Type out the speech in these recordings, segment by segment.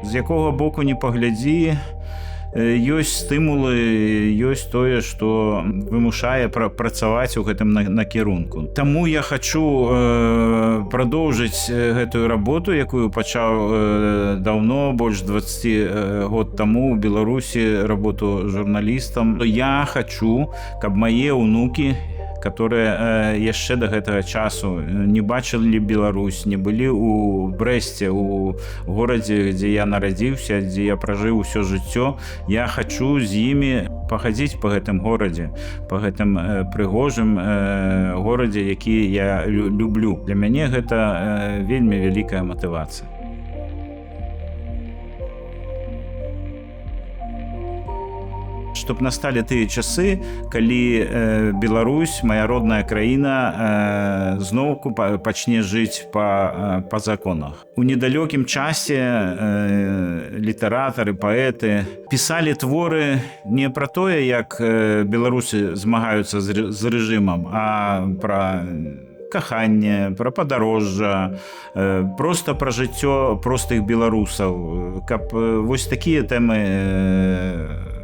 З якога боку не паглядзі, ёсць стымулы, ёсць тое, што вымушае працаваць у гэтым накірунку. Таму я хачу прадоўжыць гэтую работу, якую пачаў даўно, больш 20 год таму ў Беларусі, работу журналістам. Я хачу, каб мае ўнукі, которые яшчэ да гэтага часу не бачылі Беларусь, не былі ў Брэсце, у горадзе, дзе я нарадзіўся, дзе я пражыў усё жыццё. Я хачу з імі пахадзіць па гэтым горадзе, па гэтым прыгожым горадзе, які я люблю. Для мяне гэта вельмі вялікая матывацыя. Чтоб насталі тыя часы, калі Беларусь, моя родная краіна, зноўку пачне жыць па законах. У недалёкім часе літаратары, паэты пісалі творы не пра тое, як беларусы змагаюцца з рэжымам, а пра каханне, пра падарожжа, проста пра жыццё простых беларусаў, каб вось такія тэмы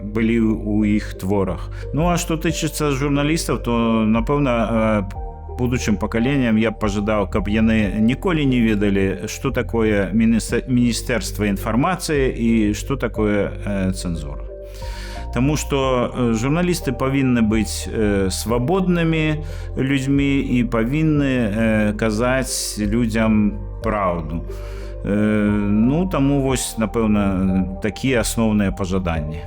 былі ў іх творах. Ну, а што тычыцца журналістаў, то, напэўна, будучым пакаленням я б пажадаў, каб яны ніколі не ведалі, што такое міністэрства інфармацыі і што такое цэнзура. Таму што журналісты павінны быць свабоднымі людзьмі і павінны казаць людзям праўду. Ну, таму вось, напэўна, такія асноўныя пажаданні.